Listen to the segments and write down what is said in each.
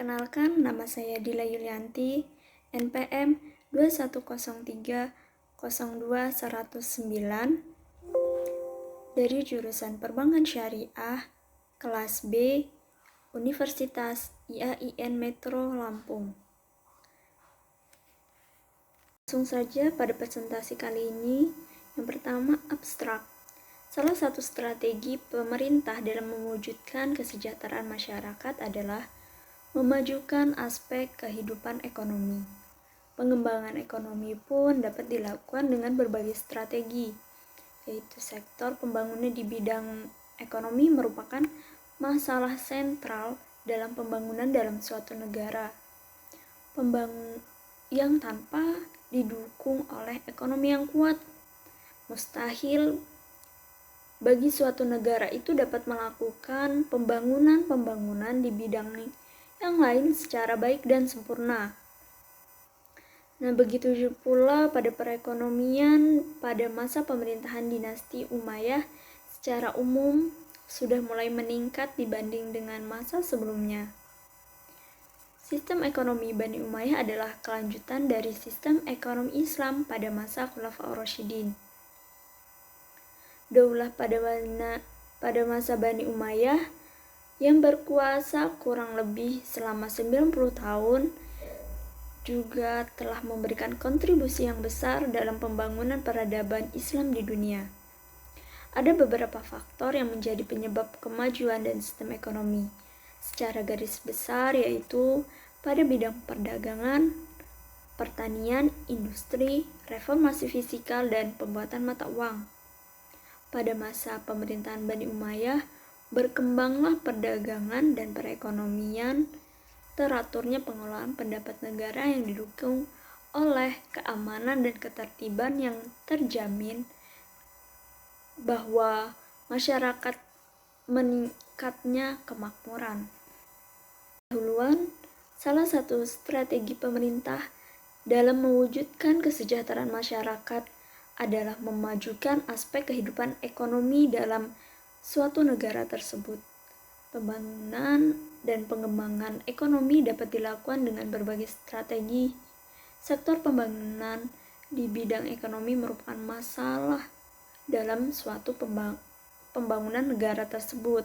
Perkenalkan, nama saya Dila Yulianti, NPM 2103021009 dari jurusan Perbankan Syariah, kelas B, Universitas IAIN Metro Lampung. Langsung saja pada presentasi kali ini. Yang pertama, abstrak. Salah satu strategi pemerintah dalam mewujudkan kesejahteraan masyarakat adalah memajukan aspek kehidupan ekonomi. Pengembangan ekonomi pun dapat dilakukan dengan berbagai strategi, yaitu sektor pembangunan di bidang ekonomi merupakan masalah sentral dalam pembangunan dalam suatu negara. Yang tanpa didukung oleh ekonomi yang kuat, mustahil bagi suatu negara itu dapat melakukan pembangunan di bidang yang lain secara baik dan sempurna. Nah, begitu pula pada perekonomian pada masa pemerintahan dinasti Umayyah secara umum sudah mulai meningkat dibanding dengan masa sebelumnya. Sistem ekonomi Bani Umayyah adalah kelanjutan dari sistem ekonomi Islam pada masa Khulafaur Rasyidin. Daulah pada masa Bani Umayyah yang berkuasa kurang lebih selama 90 tahun juga telah memberikan kontribusi yang besar dalam pembangunan peradaban Islam di dunia. Ada beberapa faktor yang menjadi penyebab kemajuan dan sistem ekonomi secara garis besar, yaitu pada bidang perdagangan, pertanian, industri, reformasi fiskal, dan pembuatan mata uang. Pada masa pemerintahan Bani Umayyah, berkembanglah perdagangan dan perekonomian, teraturnya pengelolaan pendapat negara yang didukung oleh keamanan dan ketertiban yang terjamin, bahwa masyarakat meningkatnya kemakmuran. Dahuluan, salah satu strategi pemerintah dalam mewujudkan kesejahteraan masyarakat adalah memajukan aspek kehidupan ekonomi dalam suatu negara tersebut. Pembangunan dan pengembangan ekonomi dapat dilakukan dengan berbagai strategi. Sektor pembangunan di bidang ekonomi merupakan masalah dalam suatu pembangunan negara tersebut.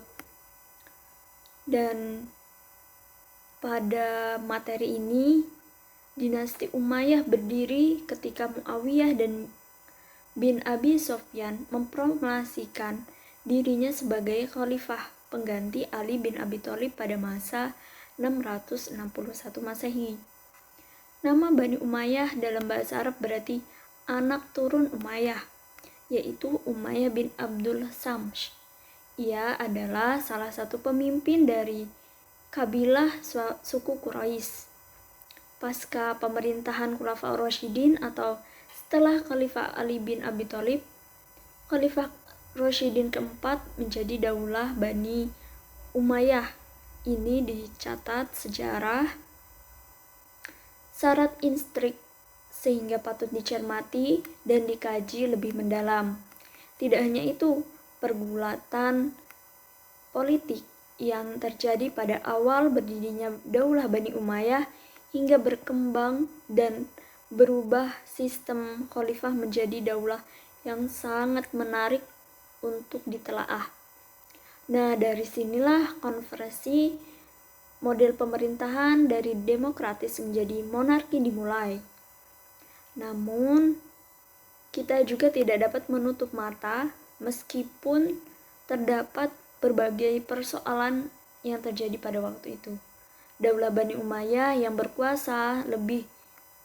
Dan pada materi ini, dinasti Umayyah berdiri ketika Muawiyah dan bin Abi Sofyan memproklamasikan dirinya sebagai khalifah pengganti Ali bin Abi Thalib pada masa 661 Masehi. Nama Bani Umayyah dalam bahasa Arab berarti anak turun Umayyah, yaitu Umayyah bin Abdul Samsh. Ia adalah salah satu pemimpin dari kabilah suku Quraisy. Pasca pemerintahan Khulafaur Rasyidin atau setelah Khalifah Ali bin Abi Thalib, Khalifah Rasyidin keempat menjadi Daulah Bani Umayyah. Ini dicatat sejarah syarat instrik sehingga patut dicermati dan dikaji lebih mendalam. Tidak hanya itu, pergulatan politik yang terjadi pada awal berdirinya Daulah Bani Umayyah hingga berkembang dan berubah sistem khalifah menjadi daulah yang sangat menarik untuk ditelaah. Nah, dari sinilah konversi model pemerintahan dari demokratis menjadi monarki dimulai. Namun, kita juga tidak dapat menutup mata meskipun terdapat berbagai persoalan yang terjadi pada waktu itu. Daulah Bani Umayyah yang berkuasa lebih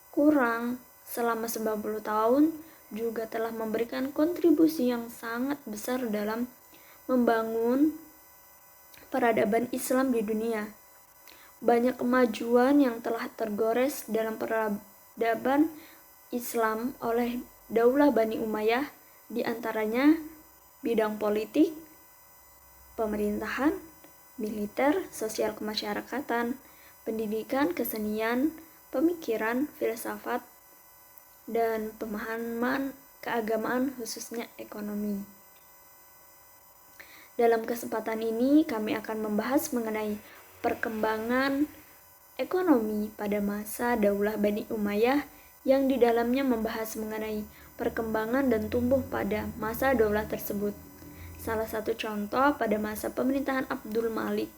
kurang selama 90 tahun juga telah memberikan kontribusi yang sangat besar dalam membangun peradaban Islam di dunia. Banyak kemajuan yang telah tergores dalam peradaban Islam oleh Daulah Bani Umayyah, di antaranya bidang politik, pemerintahan, militer, sosial kemasyarakatan, pendidikan, kesenian, pemikiran, filsafat, dan pemahaman keagamaan khususnya ekonomi. Dalam kesempatan ini kami akan membahas mengenai perkembangan ekonomi pada masa Daulah Bani Umayyah yang di dalamnya membahas mengenai perkembangan dan tumbuh pada masa daulah tersebut. Salah satu contoh pada masa pemerintahan Abdul Malik,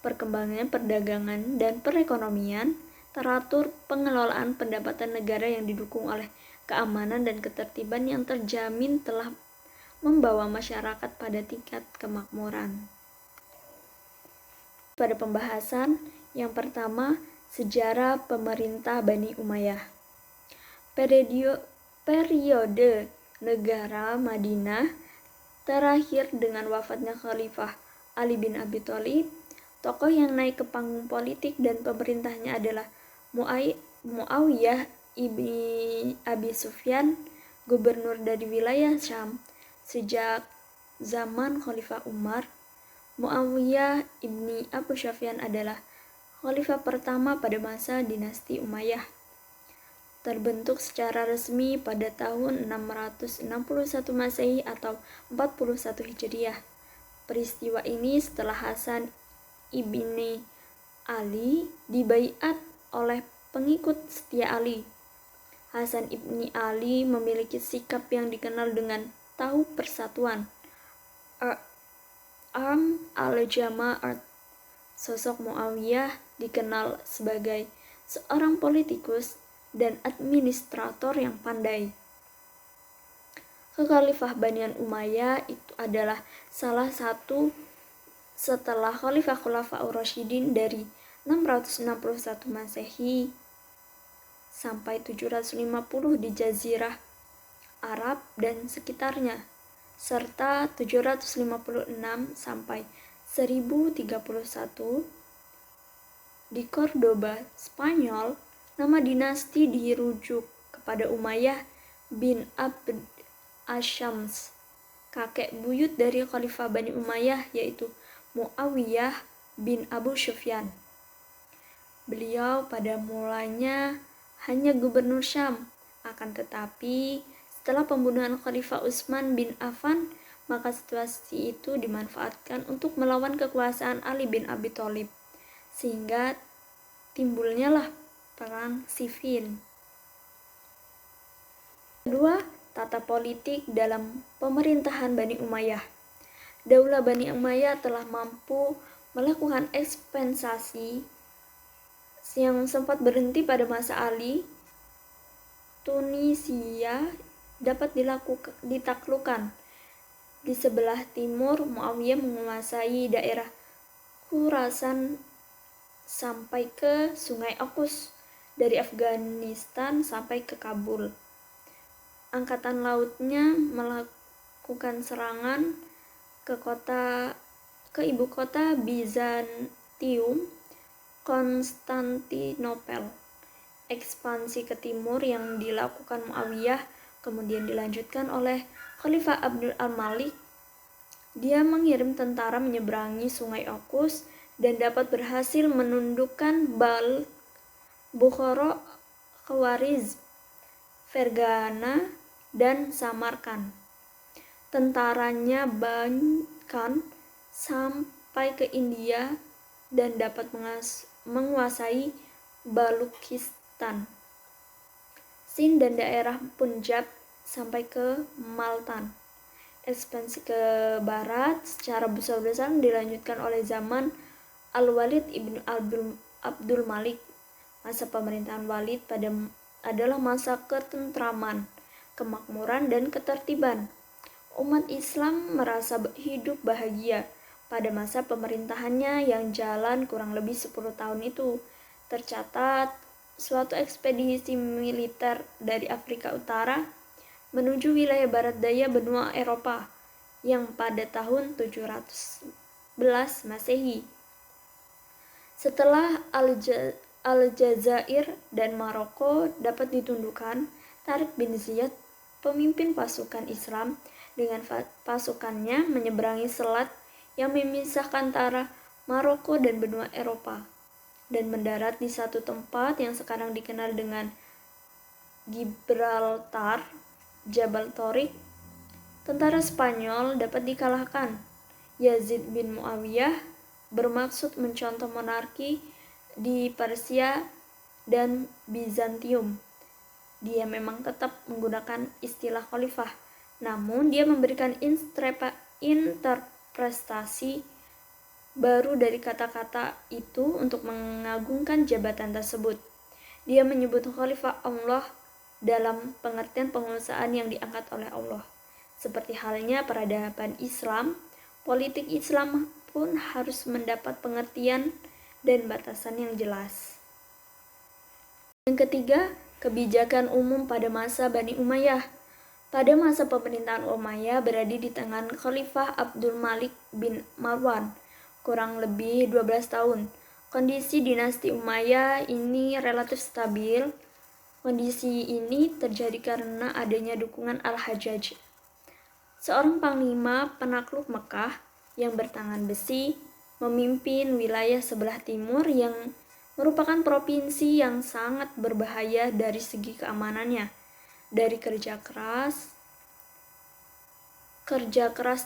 perkembangan perdagangan dan perekonomian, teratur pengelolaan pendapatan negara yang didukung oleh keamanan dan ketertiban yang terjamin telah membawa masyarakat pada tingkat kemakmuran. Pada pembahasan yang pertama, sejarah pemerintah Bani Umayyah. Periode negara Madinah terakhir dengan wafatnya Khalifah Ali bin Abi Thalib. Tokoh yang naik ke panggung politik dan pemerintahnya adalah Muawiyah ibni Abi Sufyan, gubernur dari wilayah Syam sejak zaman Khalifah Umar. Muawiyah ibni Abu Sufyan adalah khalifah pertama pada masa dinasti Umayyah. Terbentuk secara resmi pada tahun 661 Masehi atau 41 Hijriah. Peristiwa ini setelah Hasan ibni Ali dibaiat oleh pengikut setia Ali. Hasan ibni Ali memiliki sikap yang dikenal dengan tahu persatuan, al-jama'ah. Sosok Muawiyah dikenal sebagai seorang politikus dan administrator yang pandai. Kekhalifahan Umayyah itu adalah salah satu setelah Khulafaur Rasyidin dari 661 Masehi sampai 750 di Jazirah Arab dan sekitarnya, serta 756 sampai 1031 di Cordoba, Spanyol. Nama dinasti dirujuk kepada Umayyah bin Abd Asyams, kakek buyut dari Khalifah Bani Umayyah, yaitu Muawiyah bin Abu Sufyan. Beliau pada mulanya hanya gubernur Syam, akan tetapi setelah pembunuhan Khalifah Utsman bin Affan, maka situasi itu dimanfaatkan untuk melawan kekuasaan Ali bin Abi Thalib, sehingga timbulnya lah perang sivil. Kedua, tata politik dalam pemerintahan Bani Umayyah. Daulah Bani Umayyah telah mampu melakukan ekspansi yang sempat berhenti pada masa Ali. Tunisia dapat ditaklukkan. Di sebelah timur, Muawiyah menguasai daerah Khurasan sampai ke Sungai Okus, dari Afghanistan sampai ke Kabul. Angkatan lautnya melakukan serangan ke ibu kota Bizantium, Konstantinopel. Ekspansi ke timur yang dilakukan Muawiyah kemudian dilanjutkan oleh Khalifah Abdul al-Malik. Dia mengirim tentara menyeberangi Sungai Okus dan dapat berhasil menundukkan Balkh, Bukhara, Khawarizm, Fergana, dan Samarkand. Tentaranya bahkan sampai ke India dan dapat menguasai Balukistan, Sind, dan daerah Punjab sampai ke Multan. Ekspansi ke barat secara besar-besaran dilanjutkan oleh zaman Al-Walid ibn Abdul Malik. Masa pemerintahan Walid adalah masa ketentraman, kemakmuran, dan ketertiban. Umat Islam merasa hidup bahagia pada masa pemerintahannya yang jalan kurang lebih 10 tahun itu. Tercatat suatu ekspedisi militer dari Afrika Utara menuju wilayah barat daya benua Eropa yang pada tahun 711 Masehi. Setelah Aljazair dan Maroko dapat ditundukkan, Tariq bin Ziyad, pemimpin pasukan Islam, dengan pasukannya menyeberangi selat yang memisahkan antara Maroko dan benua Eropa dan mendarat di satu tempat yang sekarang dikenal dengan Gibraltar, Jabal Tariq. Tentara Spanyol dapat dikalahkan. Yazid bin Muawiyah bermaksud mencontoh monarki di Persia dan Bizantium. Dia memang tetap menggunakan istilah khalifah, namun dia memberikan interpretasi baru dari kata-kata itu untuk mengagungkan jabatan tersebut. Dia menyebut khalifah Allah dalam pengertian penguasaan yang diangkat oleh Allah. Seperti halnya peradaban Islam, politik Islam pun harus mendapat pengertian dan batasan yang jelas. Yang ketiga, kebijakan umum pada masa Bani Umayyah. Pada masa pemerintahan Umayyah berada di tangan Khalifah Abdul Malik bin Marwan, kurang lebih 12 tahun. Kondisi dinasti Umayyah ini relatif stabil. Kondisi ini terjadi karena adanya dukungan Al-Hajjaj, seorang panglima penakluk Mekah yang bertangan besi, memimpin wilayah sebelah timur yang merupakan provinsi yang sangat berbahaya dari segi keamanannya. Dari kerja keras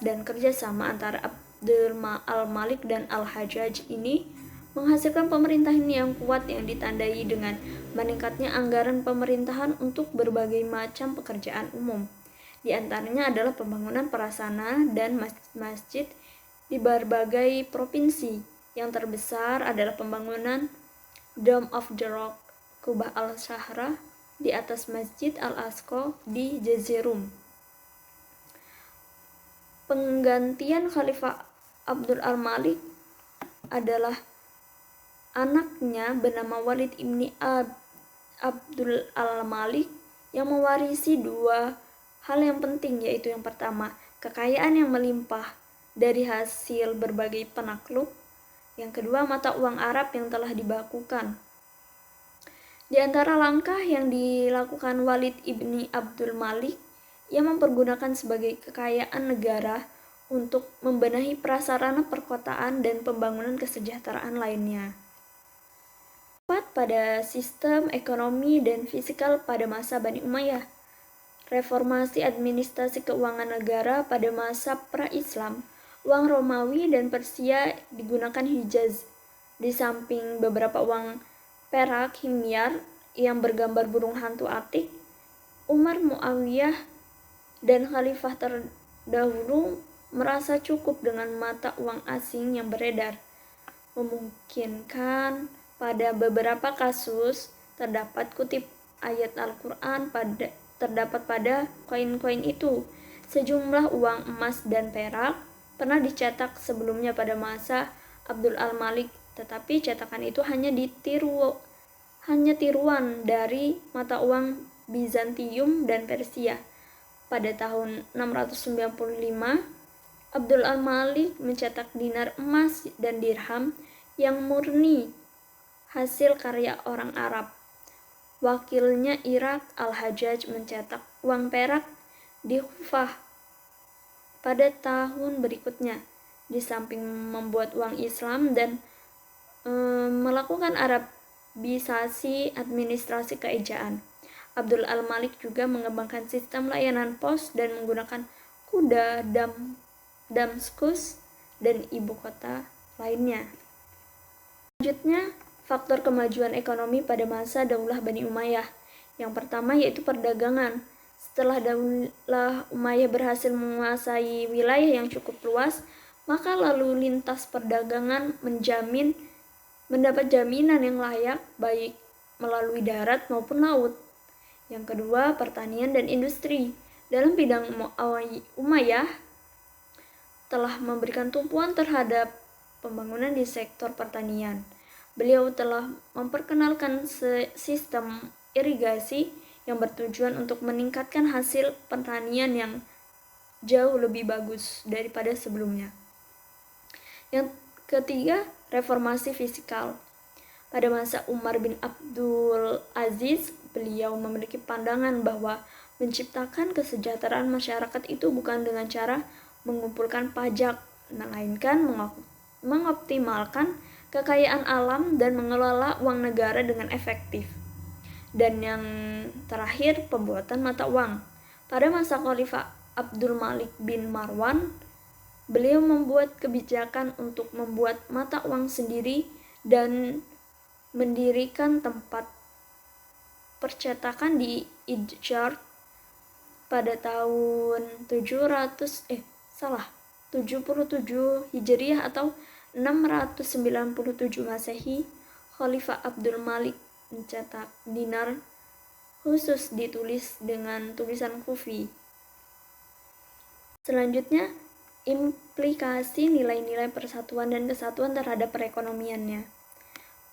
dan kerjasama antara Abdul Al-Malik dan Al-Hajjaj ini menghasilkan pemerintahan yang kuat yang ditandai dengan meningkatnya anggaran pemerintahan untuk berbagai macam pekerjaan umum. Di antaranya adalah pembangunan prasarana dan masjid di berbagai provinsi. Yang terbesar adalah pembangunan Dome of the Rock, Kubah Al-Shahra di atas Masjid Al-Aqsa di Jazirum. Penggantian Khalifah Abdul Al-Malik adalah anaknya bernama Walid ibni Abdul Al-Malik yang mewarisi dua hal yang penting, yaitu yang pertama, kekayaan yang melimpah dari hasil berbagai penakluk. Yang kedua, mata uang Arab yang telah dibakukan. Di antara langkah yang dilakukan Walid ibni Abdul Malik, ia mempergunakan sebagai kekayaan negara untuk membenahi prasarana perkotaan dan pembangunan kesejahteraan lainnya. Pada sistem ekonomi dan fiskal pada masa Bani Umayyah. Reformasi administrasi keuangan negara pada masa pra-Islam, uang Romawi dan Persia digunakan Hijaz. Di samping beberapa uang perak himyar yang bergambar burung hantu Atik, Umar Muawiyah dan khalifah terdahulu merasa cukup dengan mata uang asing yang beredar, memungkinkan pada beberapa kasus terdapat kutip ayat Al-Quran terdapat pada koin-koin itu. Sejumlah uang emas dan perak pernah dicetak sebelumnya pada masa Abdul Al-Malik, tetapi cetakan itu hanya tiruan dari mata uang Bizantium dan Persia. Pada tahun 695, Abdul Al-Malik mencetak dinar emas dan dirham yang murni hasil karya orang Arab. Wakilnya Irak, Al-Hajjaj, mencetak uang perak di Kufah pada tahun berikutnya. Di samping membuat uang Islam dan melakukan Arabisasi administrasi keejaan, Abdul Al-Malik juga mengembangkan sistem layanan pos dan menggunakan kuda Damaskus dan ibu kota lainnya. Selanjutnya, faktor kemajuan ekonomi pada masa Daulah Bani Umayyah. Yang pertama yaitu perdagangan. Setelah Daulah Umayyah berhasil menguasai wilayah yang cukup luas, maka lalu lintas perdagangan mendapat jaminan yang layak, baik melalui darat maupun laut. Yang kedua, pertanian dan industri. Dalam bidang Umayyah telah memberikan tumpuan terhadap pembangunan di sektor pertanian. Beliau telah memperkenalkan sistem irigasi yang bertujuan untuk meningkatkan hasil pertanian yang jauh lebih bagus daripada sebelumnya. Yang ketiga, reformasi fiskal. Pada masa Umar bin Abdul Aziz, beliau memiliki pandangan bahwa menciptakan kesejahteraan masyarakat itu bukan dengan cara mengumpulkan pajak, melainkan mengoptimalkan kekayaan alam dan mengelola uang negara dengan efektif. Dan yang terakhir, pembuatan mata uang. Pada masa Khalifah Abdul Malik bin Marwan, beliau membuat kebijakan untuk membuat mata uang sendiri dan mendirikan tempat percetakan di Idjar pada tahun 77 Hijriah atau 697 Masehi. Khalifah Abdul Malik mencetak dinar khusus ditulis dengan tulisan Kufi. Selanjutnya, implikasi nilai-nilai persatuan dan kesatuan terhadap perekonomiannya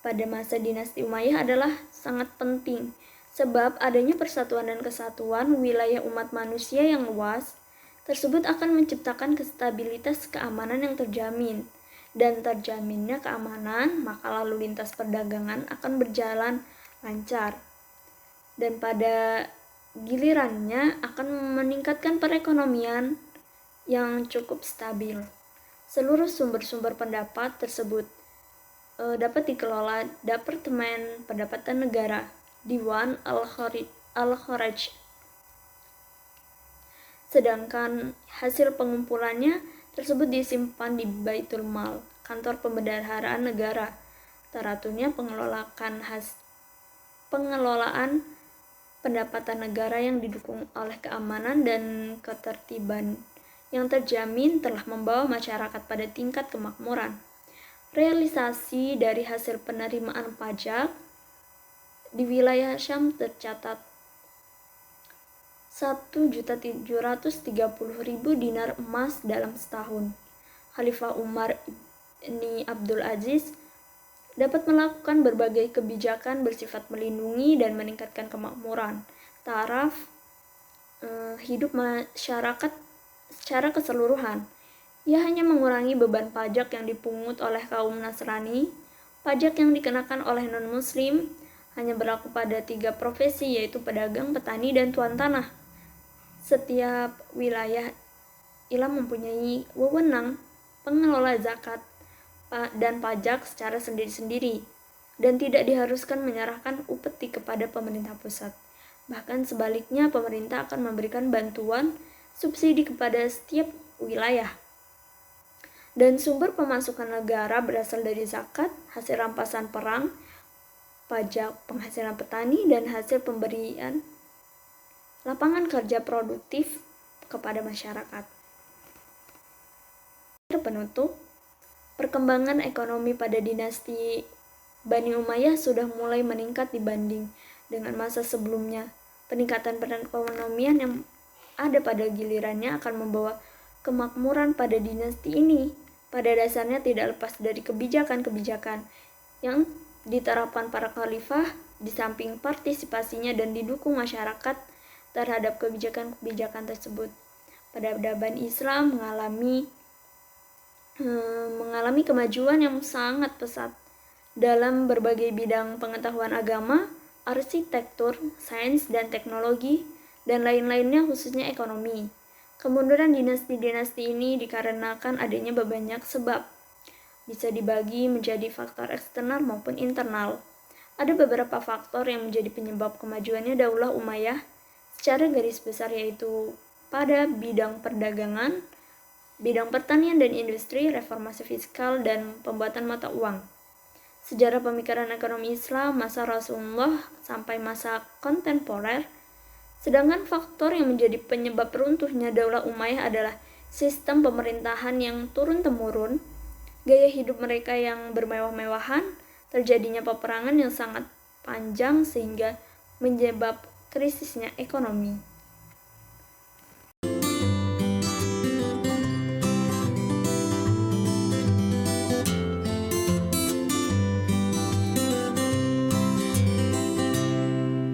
pada masa dinasti Umayyah adalah sangat penting, sebab adanya persatuan dan kesatuan wilayah umat manusia yang luas tersebut akan menciptakan stabilitas keamanan yang terjamin, dan terjaminnya keamanan, maka lalu lintas perdagangan akan berjalan lancar, dan pada gilirannya akan meningkatkan perekonomian yang cukup stabil. Seluruh sumber-sumber pendapat tersebut dapat dikelola Departemen Pendapatan Negara, Diwan Al-Kharaj. Sedangkan hasil pengumpulannya tersebut disimpan di Baitul Mal, kantor pembendaharaan negara. Teraturnya pengelolaan pendapatan negara yang didukung oleh keamanan dan ketertiban yang terjamin telah membawa masyarakat pada tingkat kemakmuran. Realisasi dari hasil penerimaan pajak di wilayah Syam tercatat 1.730.000 dinar emas dalam setahun. Khalifah Umar bin Abdul Aziz dapat melakukan berbagai kebijakan bersifat melindungi dan meningkatkan kemakmuran, taraf hidup masyarakat secara keseluruhan. Ia hanya mengurangi beban pajak yang dipungut oleh kaum Nasrani. Pajak yang dikenakan oleh non-muslim hanya berlaku pada 3 profesi, yaitu pedagang, petani, dan tuan tanah. Setiap wilayah ialah mempunyai wewenang pengelola zakat dan pajak secara sendiri-sendiri, dan tidak diharuskan menyerahkan upeti kepada pemerintah pusat. Bahkan sebaliknya, pemerintah akan memberikan bantuan subsidi kepada setiap wilayah. Dan sumber pemasukan negara berasal dari zakat, hasil rampasan perang, pajak penghasilan petani, dan hasil pemberian lapangan kerja produktif kepada masyarakat. Penutup, perkembangan ekonomi pada dinasti Bani Umayyah sudah mulai meningkat dibanding dengan masa sebelumnya. Peningkatan perekonomian yang ada pada gilirannya akan membawa kemakmuran pada dinasti ini. Pada dasarnya tidak lepas dari kebijakan-kebijakan yang diterapkan para khalifah, di samping partisipasinya dan didukung masyarakat terhadap kebijakan-kebijakan tersebut. Peradaban Islam mengalami kemajuan yang sangat pesat dalam berbagai bidang pengetahuan agama, arsitektur, sains dan teknologi, dan lain-lainnya, khususnya ekonomi. Kemunduran dinasti-dinasti ini dikarenakan adanya banyak sebab, bisa dibagi menjadi faktor eksternal maupun internal. Ada beberapa faktor yang menjadi penyebab kemajuannya Daulah Umayyah secara garis besar, yaitu pada bidang perdagangan, bidang pertanian dan industri, reformasi fiskal, dan pembuatan mata uang. Sejarah pemikiran ekonomi Islam masa Rasulullah sampai masa kontemporer. Sedangkan faktor yang menjadi penyebab runtuhnya Daulah Umayyah adalah sistem pemerintahan yang turun-temurun, gaya hidup mereka yang bermewah-mewahan, terjadinya peperangan yang sangat panjang sehingga menyebab krisisnya ekonomi.